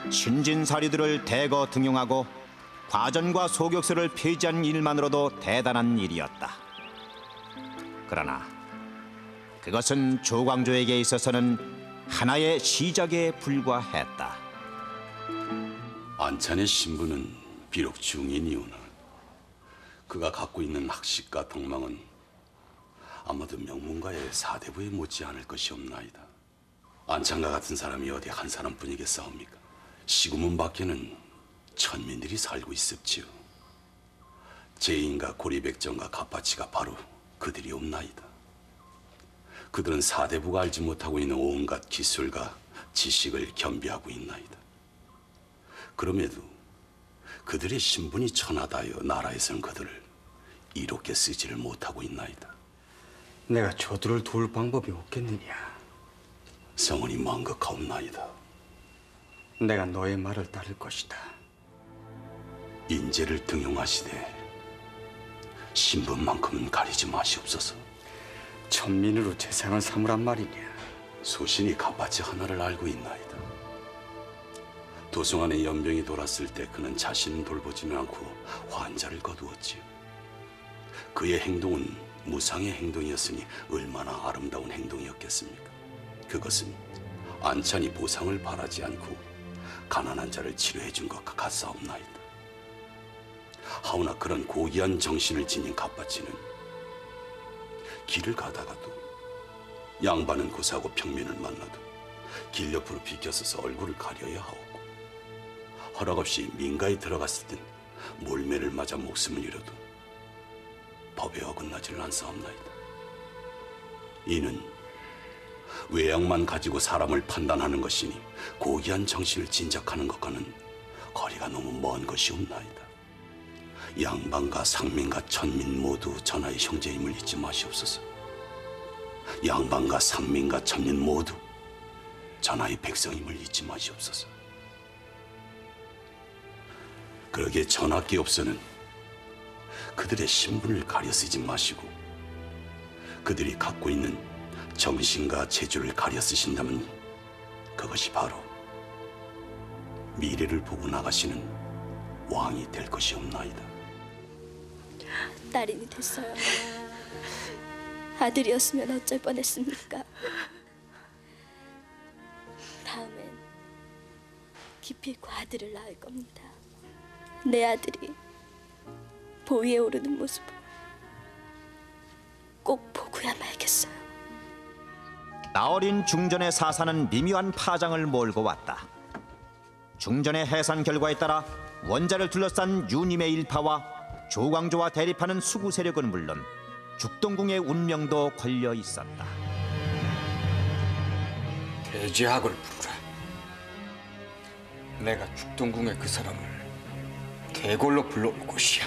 신진사류들을 대거 등용하고 과전과 소격서를 폐지한 일만으로도 대단한 일이었다. 그러나 그것은 조광조에게 있어서는 하나의 시작에 불과했다. 안찬의 신분은 비록 중인이오나 그가 갖고 있는 학식과 덕망은 아마도 명문가의 사대부에 못지않을 것이 없나이다. 안찬과 같은 사람이 어디 한 사람뿐이겠사옵니까? 시구문 밖에는 천민들이 살고 있었지요. 제인과 고리백정과 갑바치가 바로 그들이 없나이다. 그들은 사대부가 알지 못하고 있는 온갖 기술과 지식을 겸비하고 있나이다. 그럼에도 그들의 신분이 천하다여 나라에서는 그들을 이롭게 쓰지를 못하고 있나이다. 내가 저들을 도울 방법이 없겠느냐? 성은이 망극하옵나이다. 내가 너의 말을 따를 것이다. 인재를 등용하시되 신분만큼은 가리지 마시옵소서. 천민으로 재상을 삼으란 말이냐? 소신이 갑바치 하나를 알고 있나이다. 도승안의 연병이 돌았을 때 그는 자신은 돌보지는 않고 환자를 거두었지요. 그의 행동은 무상의 행동이었으니 얼마나 아름다운 행동이었겠습니까? 그것은 안찬이 보상을 바라지 않고 가난한 자를 치료해 준 것과 같사옵나이다. 하오나 그런 고귀한 정신을 지닌 갑바치는 길을 가다가도 양반은 고사하고 평민을 만나도 길 옆으로 비켜서서 얼굴을 가려야 하옵고 허락 없이 민가에 들어갔을 땐 몰매를 맞아 목숨을 잃어도 법에 어긋나지를 않사옵나이다. 이는 외양만 가지고 사람을 판단하는 것이니 고귀한 정신을 진작하는 것과는 거리가 너무 먼 것이옵나이다. 양반과 상민과 천민 모두 전하의 형제임을 잊지 마시옵소서. 양반과 상민과 천민 모두 전하의 백성임을 잊지 마시옵소서. 그러기에 전하께옵서는 그들의 신분을 가려 쓰지 마시고 그들이 갖고 있는 정신과 재주를 가려 쓰신다면 그것이 바로 미래를 보고 나가시는 왕이 될 것이옵나이다. 딸인이 됐어요. 아들이었으면 어쩔 뻔했습니까? 다음엔 기필코 아들을 낳을 겁니다. 내 아들이 보위에 오르는 모습을 꼭 보고야 말겠어요. 나어린 중전의 사사는 미묘한 파장을 몰고 왔다. 중전의 해산 결과에 따라 원자를 둘러싼 유님의 일파와 조광조와 대립하는 수구 세력은 물론 죽동궁의 운명도 걸려 있었다. 대제학을 부르라. 내가 죽동궁의 그 사람을 대궐로 불러올 것이야.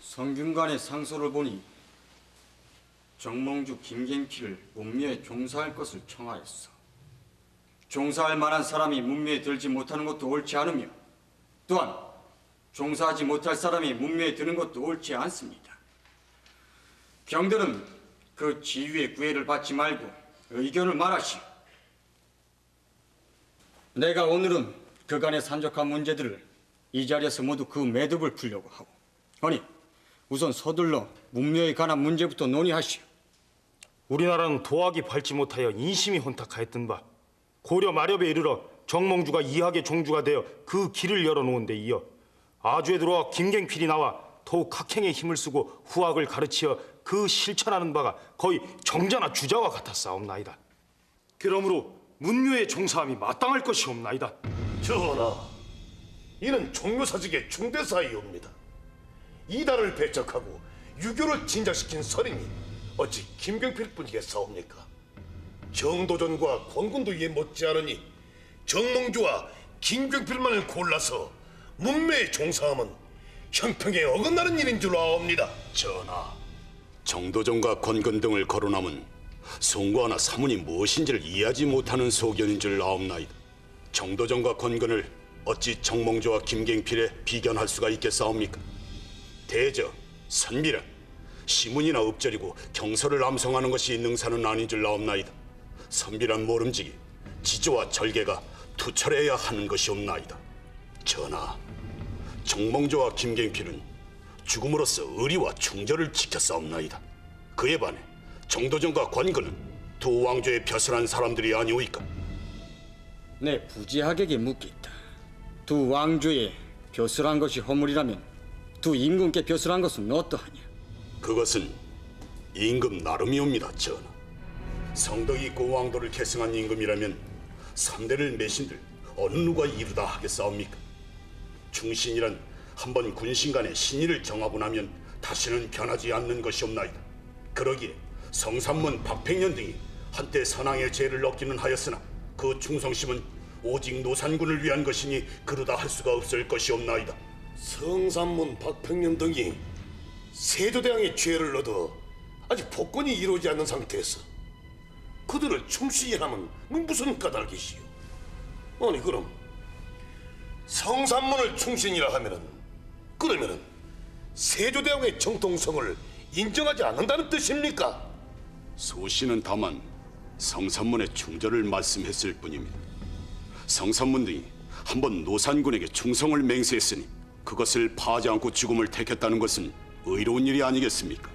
성균관의 상소를 보니 정몽주 김갱필을 문묘에 종사할 것을 청하였어. 종사할 만한 사람이 문묘에 들지 못하는 것도 옳지 않으며 또한 종사하지 못할 사람이 문묘에 드는 것도 옳지 않습니다. 경들은 그 지휘의 구애를 받지 말고 의견을 말하시오. 내가 오늘은 그간의 산적한 문제들을 이 자리에서 모두 그 매듭을 풀려고 하고, 아니 우선 서둘러 문묘에 관한 문제부터 논의하시오. 우리나라는 도학이 밟지 못하여 인심이 혼탁하였던 바 고려 마렵에 이르러 정몽주가 이학의 종주가 되어 그 길을 열어놓은 데 이어 아주에 들어와 김갱필이 나와 더욱 학행에 힘을 쓰고 후학을 가르치어 그 실천하는 바가 거의 정자나 주자와 같았사옵나이다. 그러므로 문묘의 종사함이 마땅할 것이옵나이다. 전하, 이는 종묘사직의 중대사이옵니다. 이단을 배척하고 유교를 진작시킨 설인이 어찌 김경필뿐이겠사옵니까? 정도전과 권군도 이에 못지않으니 정몽주와 김경필만을 골라서 문매에 종사함은 형평에 어긋나는 일인 줄 아옵니다. 전하, 정도전과 권근 등을 거론함은 송구하나 사문이 무엇인지를 이해하지 못하는 소견인 줄 아옵나이다. 정도전과 권근을 어찌 정몽주와 김갱필에 비견할 수가 있겠사옵니까? 대저, 선비라, 시문이나 읍절이고 경서를 암송하는 것이 능사는 아닌 줄 아옵나이다. 선비란 모름지기, 지조와 절개가 투철해야 하는 것이옵나이다. 전하, 정몽조와 김갱필은 죽음으로써 의리와 충절을 지켰사옵나이다. 그에 반해 정도전과 관건은 두 왕조의 벼슬한 사람들이 아니오이까? 내 부지하게게 묻겠다. 두 왕조의 벼슬한 것이 허물이라면 두 임금께 벼슬한 것은 어떠하냐? 그것은 임금 나름이옵니다, 전하. 성덕이 있고 왕도를 계승한 임금이라면 3대를 매신들 어느 누가 이루다 하겠사옵니까? 충신이란 한번 군신 간의 신의를 정하고 나면 다시는 변하지 않는 것이옵나이다. 그러기에 성삼문 박팽년 등이 한때 선왕의 죄를 얻기는 하였으나 그 충성심은 오직 노산군을 위한 것이니 그러다 할 수가 없을 것이옵나이다. 성삼문 박팽년 등이 세조대왕의 죄를 얻어 아직 복권이 이루어지지 않는 상태에서 그들을 충신이라면 무슨 까닭이시오? 아니 그럼 성삼문을 충신이라 하면은 그러면은 세조대왕의 정통성을 인정하지 않는다는 뜻입니까? 소신은 다만 성삼문의 충절을 말씀했을 뿐입니다. 성삼문 등이 한번 노산군에게 충성을 맹세했으니 그것을 파하지 않고 죽음을 택했다는 것은 의로운 일이 아니겠습니까?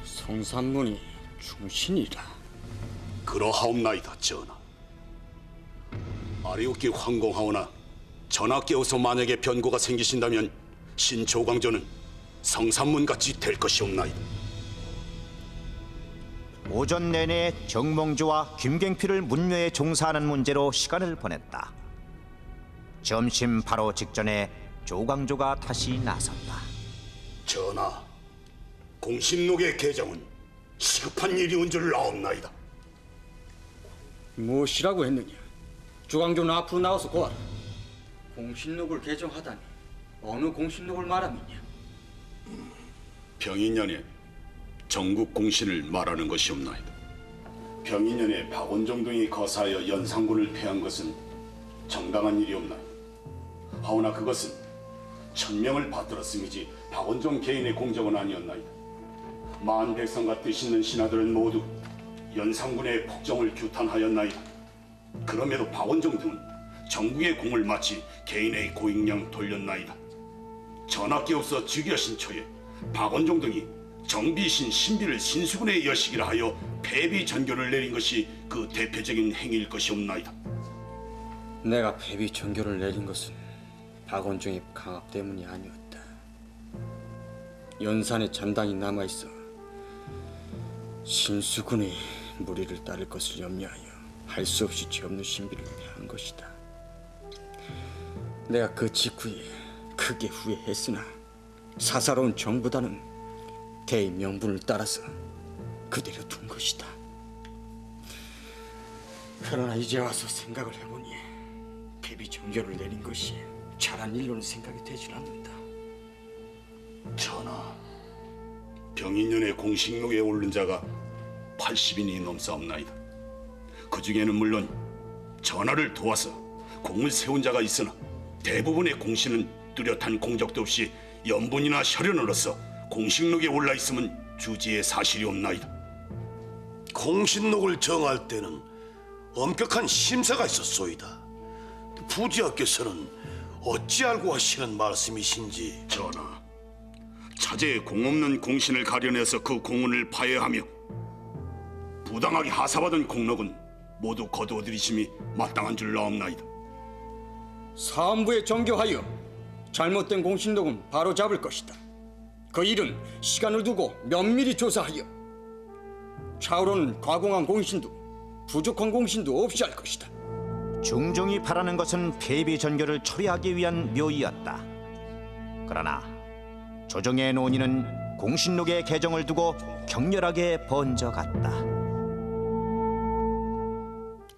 성삼문이 충신이라. 그러하옵나이다, 전하. 아래옵기 황공하오나 전하께서 만약에 변고가 생기신다면 신조광조는 성삼문같이 될 것이옵나이다. 오전 내내 정몽주와 김갱필을 문묘에 종사하는 문제로 시간을 보냈다. 점심 바로 직전에 조광조가 다시 나섰다. 전하, 공신록의 개정은 시급한 일이 온 줄 아옵나이다. 무엇이라고 했느냐? 조광조는 앞으로 나와서 고하라. 공신록을 개정하다니 어느 공신록을 말함이냐? 병인년에 전국 공신을 말하는 것이옵나이다. 병인년에 박원종 등이 거사하여 연산군을 패한 것은 정당한 일이옵나이다. 하오나 그것은 천명을 받들었음이지 박원종 개인의 공적은 아니었나이다. 만 백성과 뜻 있는 신하들은 모두 연산군의 폭정을 규탄하였나이다. 그럼에도 박원종 등은 전국의 공을 마치 개인의 고익량 돌렸나이다. 전하께서 즉위하신 초에 박원종 등이 정비신 신비를 신수군의 여식이라 하여 패비 전교를 내린 것이 그 대표적인 행위일 것이옵나이다. 내가 패비 전교를 내린 것은 박원종의 강압 때문이 아니었다. 연산에 잔당이 남아있어 신수군의 무리를 따를 것을 염려하여 할 수 없이 죄 없는 신비를 폐한 것이다. 내가 그 직후에 크게 후회했으나 사사로운 정보다는 대의 명분을 따라서 그대로 둔 것이다. 그러나 이제 와서 생각을 해보니 패비 정교를 내린 것이 잘한 일로는 생각이 되질 않는다. 전하, 병인년의 공식록에 오른 자가 80인이 넘사옵나이다. 그 중에는 물론 전하를 도와서 공을 세운 자가 있으나 대부분의 공신은 뚜렷한 공적도 없이 연분이나 혈연으로서 공식록에 올라 있음은 주지의 사실이옵나이다. 공신록을 정할 때는 엄격한 심사가 있었소이다. 부지하께서는 어찌 알고 하시는 말씀이신지. 전하, 차제에 공없는 공신을 가려내서 그 공운을 파해하며 부당하게 하사받은 공록은 모두 거두어들이심이 마땅한 줄 아옵나이다. 사헌부에 정교하여 잘못된 공신록은 바로 잡을 것이다. 그 일은 시간을 두고 면밀히 조사하여 차후로는 과공한 공신도 부족한 공신도 없이 할 것이다. 중종이 바라는 것은 패비 전교를 처리하기 위한 묘이였다. 그러나 조정의 논의는 공신록의 개정을 두고 격렬하게 번져갔다.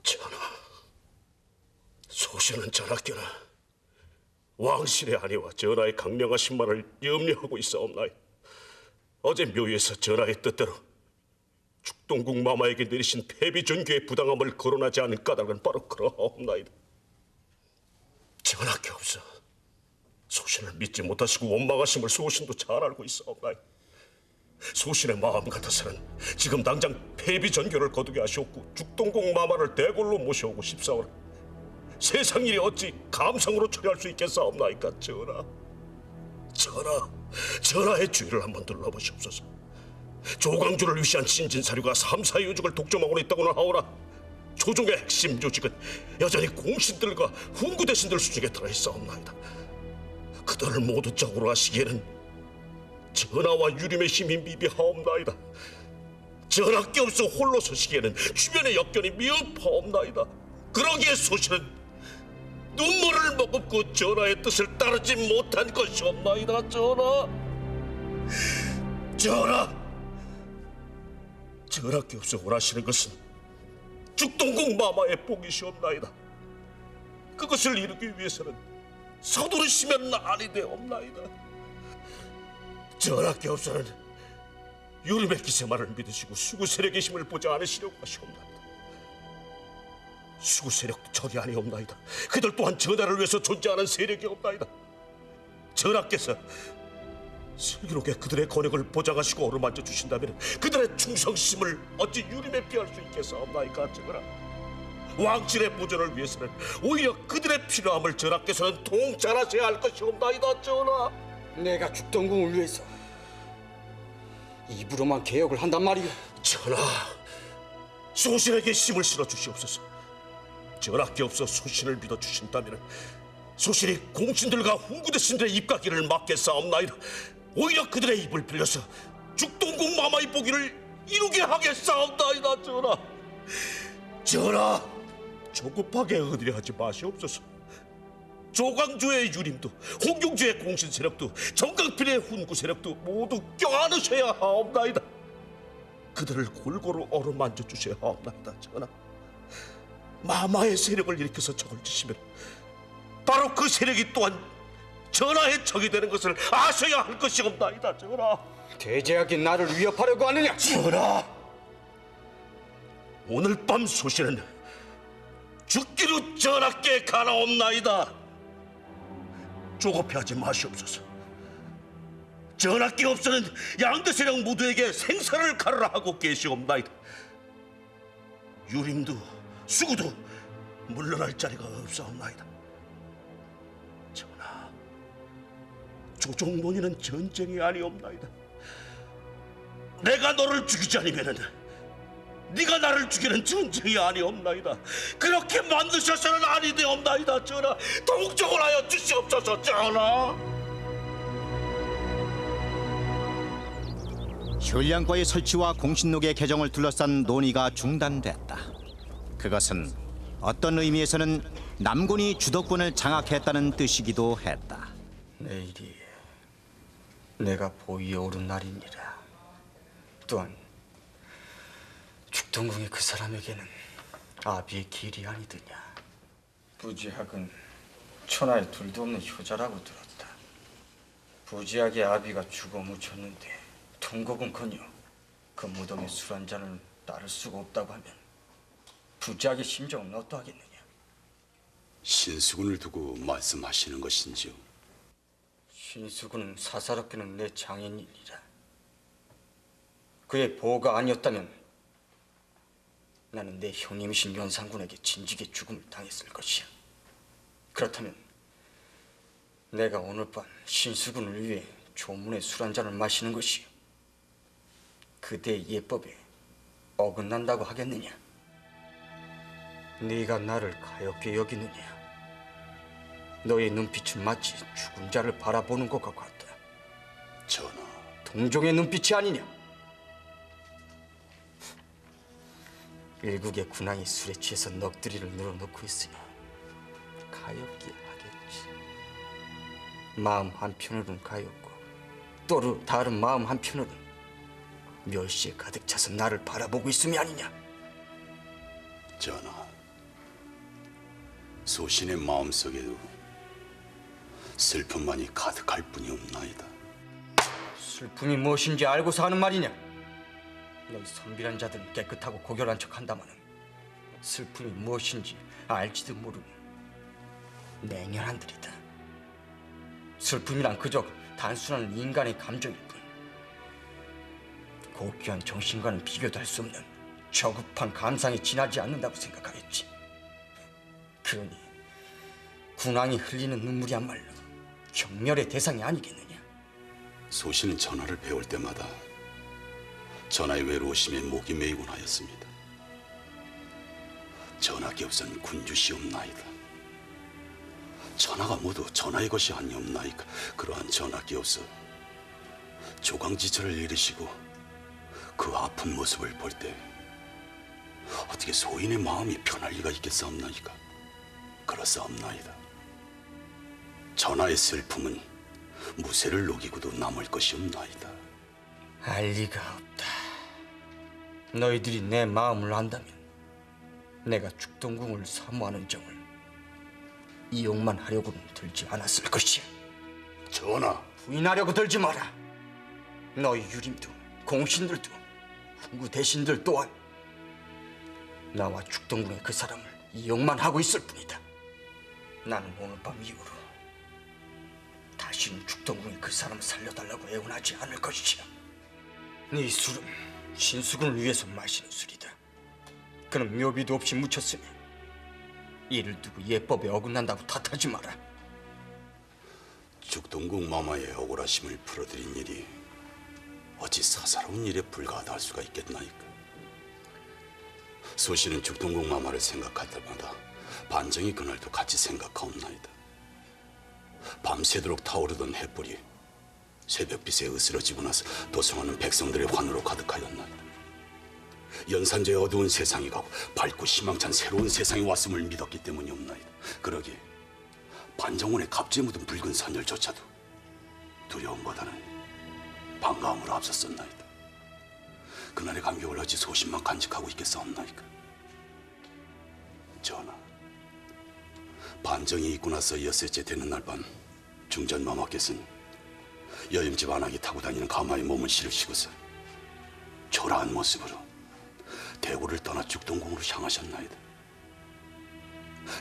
전하, 소신은 전하께나 왕실의 아내와 전하의 강령하신 말을 염려하고 있사옵나이. 어제 묘에서 전하의 뜻대로 축동국 마마에게 내리신 패비 전교의 부당함을 거론하지 않은 까닭은 바로 그러하옵나이다. 전하께옵소, 소신을 믿지 못하시고 원망하심을 소신도 잘 알고 있사옵나이. 소신의 마음 같아서는 지금 당장 폐비 전교를 거두게 하시옵고 죽동공 마마를 대궐로 모셔오고 싶사오나 세상 일이 어찌 감상으로 처리할 수 있겠사옵나이까 전하. 전하의 주위를 한번 둘러보시옵소서. 조광조를 위시한 신진사류가 삼사유직을 독점하고 있다고는 하오나 조종의 핵심 조직은 여전히 공신들과 훈구대신들 수중에 들어있사옵나이다. 그들을 모두 적으로 하시기에는 전하와 유림의 힘이 미비하옵나이다. 전하께 없어 홀로 서시기에는 주변의 역견이 미흡하옵나이다. 그러기에 소신은 눈물을 머금고 전하의 뜻을 따르지 못한 것이옵나이다. 전하께 없어 원하시는 것은 죽동궁 마마의 복이시옵나이다. 그것을 이루기 위해서는 서두르시면 아니 되옵나이다. 전하께 없어는 유림의 기세만을 믿으시고 수구 세력의 힘을 보지 않으시려고 하시옵나이다. 수구 세력도 적이 아니옵나이다. 그들 또한 전하를 위해서 존재하는 세력이 없나이다. 전하께서 슬기롭게 그들의 권역을 보장하시고 어루만져 주신다면 그들의 충성심을 어찌 유림에 비할 수 있겠사옵나이까 전하. 왕실의 보존을 위해서는 오히려 그들의 필요함을 전하께서는 통찰하셔야 할 것이옵나이다. 전하. 내가 죽동궁을 위해서 입으로만 개혁을 한단 말이오. 전하, 소신에게 힘을 실어 주시옵소서. 전하께 없어 소신을 믿어 주신다면 소신이 공신들과 훈구대신들의 입가기를 막겠사옵나이다. 오히려 그들의 입을 빌려서 죽동궁 마마의 보기를 이루게 하겠사옵나이다. 전하, 조급하게 의뢰하지 마시옵소서. 조광조의 유림도 홍경주의 공신 세력도 정강필의 훈구 세력도 모두 껴안으셔야 하옵나이다. 그들을 골고루 어루만져 주셔야 하옵나이다. 전하, 마마의 세력을 일으켜서 적을 지시면 바로 그 세력이 또한 전하의 적이 되는 것을 아셔야 할 것이옵나이다. 전하. 대제하게 나를 위협하려고 하느냐? 전하, 오늘 밤 소신은 죽기로 전하께 가나옵나이다. 조급해하지 마시옵소서. 전하께 없어는 양대 세력 모두에게 생사를 가르라 하고 계시옵나이다. 유림도 수구도 물러날 자리가 없사옵나이다. 전하, 조종 논의는 전쟁이 아니옵나이다. 내가 너를 죽이지 않으면은 네가 나를 죽이는 전쟁이 아니옵나이다. 그렇게 만드셔서는 아니 되옵나이다. 전하, 동정을 하여 주시옵소서. 전하. 현량과의 설치와 공신록의 개정을 둘러싼 논의가 중단됐다. 그것은 어떤 의미에서는 남군이 주도권을 장악했다는 뜻이기도 했다. 내일이 내가 보위에 오른 날이니라. 또한 죽동궁의 그 사람에게는 아비의 길이 아니더냐. 부지학은 천하에 둘도 없는 효자라고 들었다. 부지학의 아비가 죽어 묻혔는데 통곡은커녕 그 무덤에 술 한 잔을 따를 수가 없다고 하면 부지학의 심정은 어떠하겠느냐. 신수군을 두고 말씀하시는 것인지요? 신수군은 사사롭게는 내 장인이니라. 그의 보호가 아니었다면 나는 내 형님이신 연산군에게 진직의 죽음을 당했을 것이야. 그렇다면 내가 오늘 밤 신수군을 위해 조문에 술 한 잔을 마시는 것이 그대의 예법에 어긋난다고 하겠느냐? 네가 나를 가엾게 여기느냐? 너의 눈빛은 마치 죽은 자를 바라보는 것과 같다. 전하, 동종의 눈빛이 아니냐? 일국의 군왕이 술에 취해서 넋두리를 늘어놓고 있으니 가엾게 하겠지. 마음 한편으로는 가엾고 또 다른 마음 한편으로는 멸시에 가득 차서 나를 바라보고 있음이 아니냐? 전하, 소신의 마음속에도 슬픔만이 가득할 뿐이 없나이다. 슬픔이 무엇인지 알고서 하는 말이냐? 너희 선비란 자들은 깨끗하고 고결한 척한다마는 슬픔이 무엇인지 알지도 모르는 맹렬한들이다. 슬픔이란 그저 단순한 인간의 감정일 뿐. 고귀한 정신과는 비교도 할 수 없는 저급한 감상이 지나지 않는다고 생각하였지. 그러니 군왕이 흘리는 눈물이야말로 경멸의 대상이 아니겠느냐. 소신은 전하를 배울 때마다 전하의 외로우심에 목이 메이곤 하였습니다. 전하께서는 군주시옵나이다. 전하가 모두 전하의 것이 아니옵나이까. 그러한 전하께서 조광지처를 이르시고 그 아픈 모습을 볼 때 어떻게 소인의 마음이 편할 리가 있겠사옵나이까. 그렇사옵나이다. 전하의 슬픔은 무쇠를 녹이고도 남을 것이 없나이다. 알 리가 없다. 너희들이 내 마음을 안다면 내가 죽동궁을 사모하는 정을 이용만 하려고는 들지 않았을 것이야. 전하, 부인하려고 들지 마라. 너희 유림도 공신들도 훈구 대신들 또한 나와 죽동궁의 그 사람을 이용만 하고 있을 뿐이다. 나는 오늘 밤 이후로 다시는 죽동궁의 그 사람을 살려달라고 애원하지 않을 것이야. 네 술은 신수군을 위해서 마시는 술이다. 그는 묘비도 없이 묻혔으니 이를 두고 예법에 어긋난다고 탓하지 마라. 죽동궁 마마의 억울하심을 풀어드린 일이 어찌 사사로운 일에 불과하다 할 수가 있겠나이까. 소신은 죽동궁 마마를 생각할 때마다 반정이 그날도 같이 생각하옵나이다. 밤새도록 타오르던 햇불이 새벽빛에 으스러지고 나서 도성하는 백성들의 환호로 가득하였나이다. 연산제의 어두운 세상이 가고 밝고 희망찬 새로운 세상이 왔음을 믿었기 때문이옵나이다. 그러기에 반정원의 갑자에 묻은 붉은 선열조차도 두려움보다는 반가움으로 앞섰었나이다. 그날의 감격을 어찌 소신만 간직하고 있겠사옵나이까. 전하, 반정이 있고 나서 엿새째 되는 날 밤 중전마마께서는 여임집 안하게 타고 다니는 가마의 몸을 실으시고서 초라한 모습으로 대구를 떠나 죽동궁으로 향하셨나이다.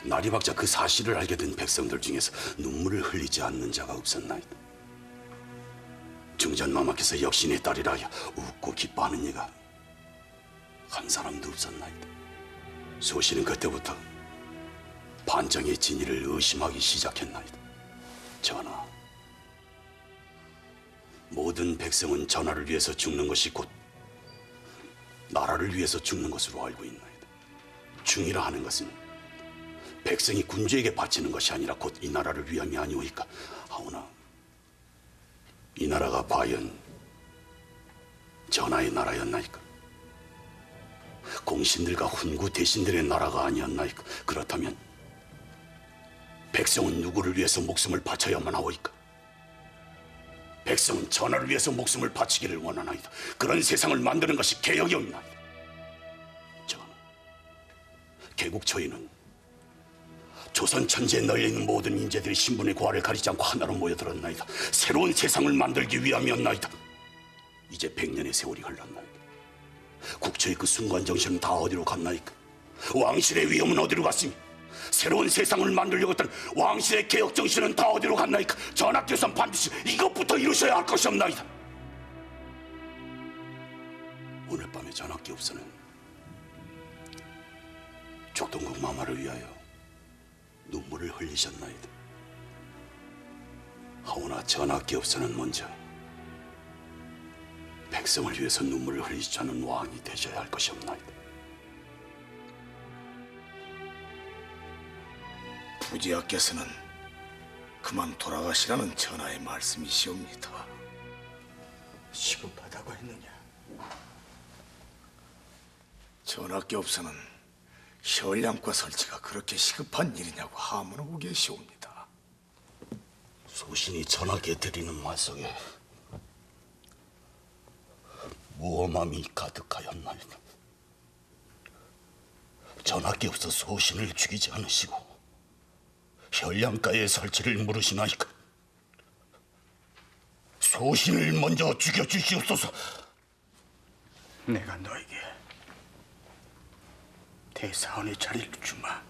날이 밝자 그 사실을 알게 된 백성들 중에서 눈물을 흘리지 않는 자가 없었나이다. 중전마마께서 역시 내 딸이라 하여 웃고 기뻐하는 이가 한 사람도 없었나이다. 소신은 그때부터 반정의 진위를 의심하기 시작했나이다. 전하, 모든 백성은 전하를 위해서 죽는 것이 곧 나라를 위해서 죽는 것으로 알고 있나이다. 중이라 하는 것은 백성이 군주에게 바치는 것이 아니라 곧 이 나라를 위함이 아니오이까. 하오나 이 나라가 과연 전하의 나라였나이까? 공신들과 훈구 대신들의 나라가 아니었나이까? 그렇다면 백성은 누구를 위해서 목숨을 바쳐야만 하오이까? 백성은 전하를 위해서 목숨을 바치기를 원하나이다. 그런 세상을 만드는 것이 개혁이옵나이다. 전하, 개국 초에는 조선 천지에 널려있는 모든 인재들이 신분의 고하를 가리지 않고 하나로 모여들었나이다. 새로운 세상을 만들기 위함이었나이다. 이제 100년의 세월이 흘렀나이다. 국초의 그 순간 정신은 다 어디로 갔나이까? 왕실의 위엄은 어디로 갔으니 새로운 세상을 만들려고 했던 왕실의 개혁 정신은 다 어디로 갔나이까? 전하께서는 반드시 이것부터 이루셔야 할 것이옵나이다. 오늘 밤에 전하께서는 죽동궁 마마를 위하여 눈물을 흘리셨나이다. 하오나 전하께서는 먼저 백성을 위해서 눈물을 흘리지 않은 왕이 되셔야 할 것이옵나이다. 부지하께서는 그만 돌아가시라는 전하의 말씀이시옵니다. 시급하다고 했느냐? 전하께서는 혈량과 설치가 그렇게 시급한 일이냐고 하문하고 계시옵니다. 소신이 전하께 드리는 말 속에 무엄함이 가득하였나이다. 전하께서 소신을 죽이지 않으시고 혈량가의 설치를 물으시나이까? 소신을 먼저 죽여주시옵소서. 내가 너에게 대사원의 자리를 주마.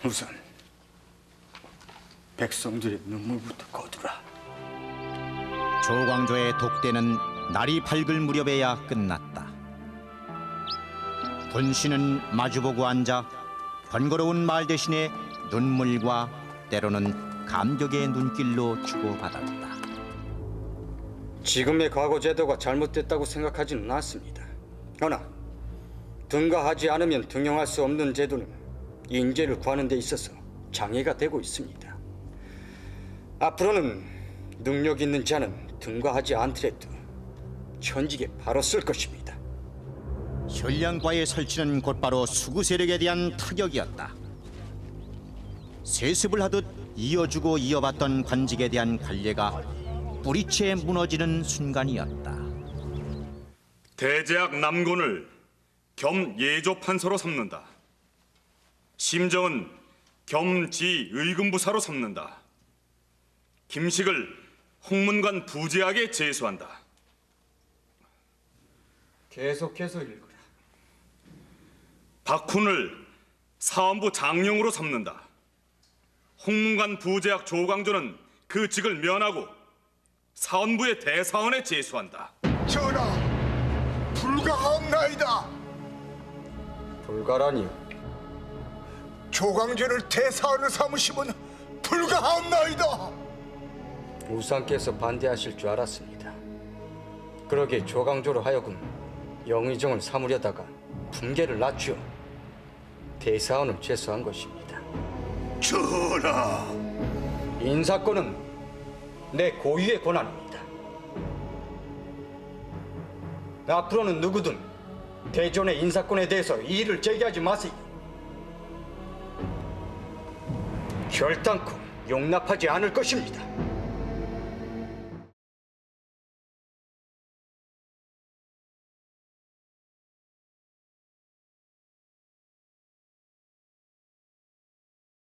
우선 백성들의 눈물부터 거두라. 조광조의 독대는 날이 밝을 무렵에야 끝났다. 군신은 마주보고 앉아 번거로운 말 대신에 눈물과 때로는 감격의 눈길로 주고받았다. 지금의 과거 제도가 잘못됐다고 생각하지는 않습니다. 그러나 등가하지 않으면 등용할 수 없는 제도는 인재를 구하는 데 있어서 장애가 되고 있습니다. 앞으로는 능력 있는 자는 등가하지 않더라도 천직에 바로 쓸 것입니다. 현량과의 설치는 곧바로 수구 세력에 대한 타격이었다. 세습을 하듯 이어주고 이어받던 관직에 대한 관례가 뿌리채 무너지는 순간이었다. 대제학 남곤을 겸 예조 판서로 삼는다. 심정은 겸지 의금부사로 삼는다. 김식을 홍문관 부제학에 제수한다. 계속해서 읽어라. 박훈을 사원부 장령으로 삼는다. 홍문관 부제학 조광조는 그 직을 면하고 사원부의 대사원에 제수한다. 전하, 불가하옵나이다. 불가라니요. 조광조를 대사원을 삼으시면 불가하옵나이다. 우상께서 반대하실 줄 알았습니다. 그러기에 조광조로 하여금 영의정을 삼으려다가 품계를 낮추어 대사원을 제수한 것입니다. 전하, 인사권은 내 고유의 권한입니다. 앞으로는 누구든 대존의 인사권에 대해서 이의를 제기하지 마세요. 결단코 용납하지 않을 것입니다.